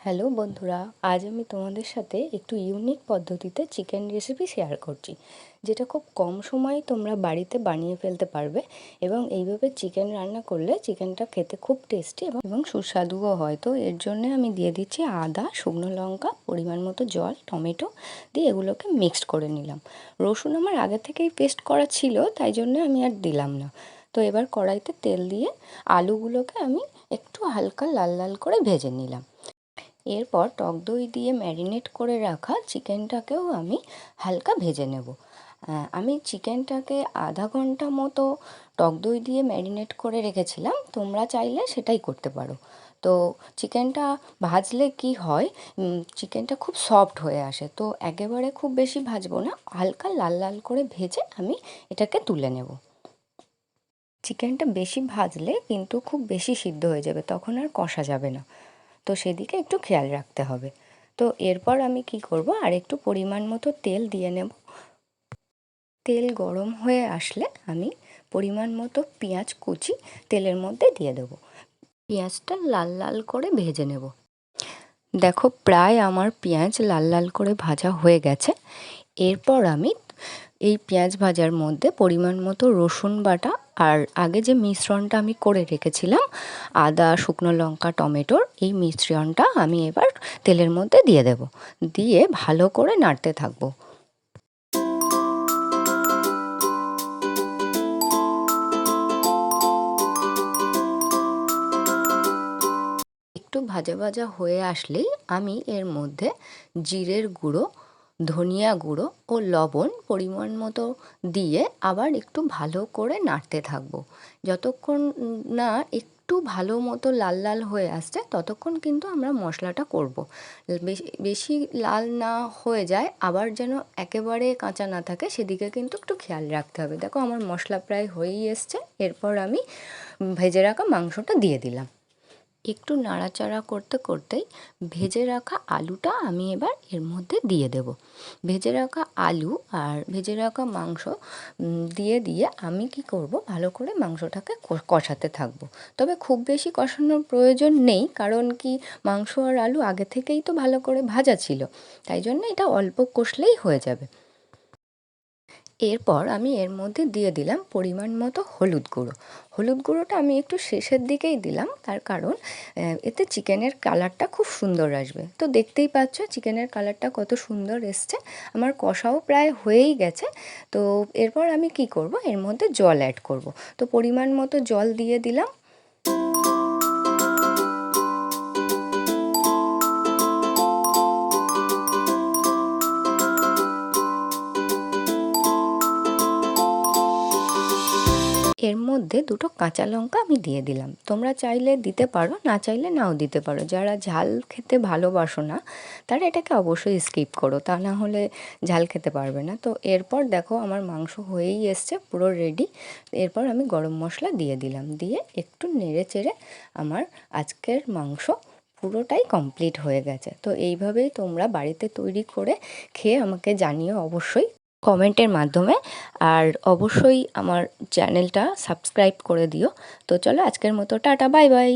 Hello বন্ধুরা, আজ আমি তোমাদের সাথে একটু ইউনিক পদ্ধতিতে চিকেন রেসিপি শেয়ার করছি, যেটা খুব কম সময়ে তোমরা বাড়িতে বানিয়ে ফেলতে পারবে। এবং এইভাবে চিকেন রান্না করলে চিকেনটা খেতে খুব টেস্টি এবং সুস্বাদুও হয়। তো এর জন্য আমি দিয়ে দিচ্ছি আদা, শুকনো লঙ্কা, পরিমাণ মতো জল, টমেটো দিয়ে এগুলোকে মিক্সড করে নিলাম। রসুন আমার আগে থেকেই পেস্ট করা ছিল, তাই জন্য আমি আর দিলাম না। তো এবার কড়াইতে তেল দিয়ে আলুগুলোকে আমি একটু হালকা লাল লাল করে ভেজে নিলাম। এরপর টক দই দিয়ে ম্যারিনেট করে রাখা চিকেনটাকেও আমি হালকা ভেজে নেব। আমি চিকেনটাকে আধা ঘন্টা মতো টক দই দিয়ে ম্যারিনেট করে রেখেছিলাম, তোমরা চাইলে সেটাই করতে পারো। তো চিকেনটা ভাজলে কি হয়, চিকেনটা খুব সফট হয়ে আসে। তো একেবারে খুব বেশি ভাজবো না, হালকা লাল লাল করে ভেজে আমি এটাকে তুলে নেব। চিকেনটা বেশি ভাজলে কিন্তু খুব বেশি সিদ্ধ হয়ে যাবে, তখন আর কষা যাবে না। তো সেদিকে একটু খেয়াল রাখতে হবে। তো এরপর আমি কি করব, আর একটু পরিমাণ মতো তেল দিয়ে নেব। তেল গরম হয়ে আসলে আমি পরিমাণ মতো পেঁয়াজ কুচি তেলের মধ্যে দিয়ে দেবো। পেঁয়াজটা লাল লাল করে ভেজে নেব। দেখো, প্রায় আমার পেঁয়াজ লাল লাল করে ভাজা হয়ে গেছে। এরপর আমি এই পেঁয়াজ ভাজার মধ্যে পরিমাণ মতো রসুন বাটা আর আগে যে মিশ্রণটা আমি করে রেখেছিলাম আদা, শুকনো লঙ্কা, টমেটোর, এই মিশ্রণটা আমি এবার তেলের মধ্যে দিয়ে দেব। দিয়ে ভালো করে নাড়তে থাকবো। একটু ভাজা ভাজা হয়ে আসলেই আমি এর মধ্যে জিরের গুঁড়ো, ধনিয়া গুঁড়ো ও লবণ পরিমাণ মতো দিয়ে আবার একটু ভালো করে নাড়তে থাকবো। যতক্ষণ না একটু ভালো মতো লাল লাল হয়ে আসছে ততক্ষণ কিন্তু আমরা মশলাটা করব। বেশি বেশি লাল না হয়ে যায়, আবার যেন একেবারে কাঁচা না থাকে, সেদিকে কিন্তু একটু খেয়াল রাখতে হবে। দেখো, আমার মশলা প্রায় হয়েই এসছে। এরপর আমি ভেজে রাখা মাংসটা দিয়ে দিলাম। একটু নাড়াচাড়া করতে করতেই ভেজে রাখা আলুটা আমি এবার এর মধ্যে দিয়ে দেব। ভেজে রাখা আলু আর ভেজে রাখা মাংস দিয়ে দিয়ে আমি কি করব, ভালো করে মাংসটাকে কষাতে থাকবো। তবে খুব বেশি কষানোর প্রয়োজন নেই, কারণ কি মাংস আর আলু আগে থেকেই তো ভালো করে ভাজা ছিল, তাই জন্য এটা অল্প কষলেই হয়ে যাবে। এরপর আমি এর মধ্যে দিয়ে দিলাম পরিমাণ মতো হলুদ গুঁড়ো। হলুদ গুঁড়োটা আমি একটু শেষের দিকেই দিলাম, তার কারণ এতে চিকেনের কালারটা খুব সুন্দর আসবে। তো দেখতেই পাচ্ছ চিকেনের কালারটা কত সুন্দর এসছে। আমার কষাও প্রায় হয়েই গেছে। তো এরপর আমি কি করব, এর মধ্যে জল অ্যাড করব। তো পরিমাণ মতো জল দিয়ে দিলাম। এর মধ্যে দুটো কাঁচা লঙ্কা আমি দিয়ে দিলাম। তোমরা চাইলে দিতে পারো, না চাইলে নাও দিতে পারো। যারা ঝাল খেতে ভালোবাসো না তারা এটাকে অবশ্যই স্কিপ করো, তা না হলে ঝাল খেতে পারবে না। তো এরপর দেখো, আমার মাংস হয়েই এসছে, পুরো রেডি। এরপর আমি গরম মশলা দিয়ে দিলাম, দিয়ে একটু নেড়ে চেড়ে আমার আজকের মাংস পুরোটাই কমপ্লিট হয়ে গেছে। তো এইভাবেই তোমরা বাড়িতে তৈরি করে খেয়ে আমাকে জানিও অবশ্যই কমেন্টের মাধ্যমে। আর অবশ্যই আমার চ্যানেলটা সাবস্ক্রাইব করে দিও। তো চলো, আজকের মতো টাটা, বাই বাই।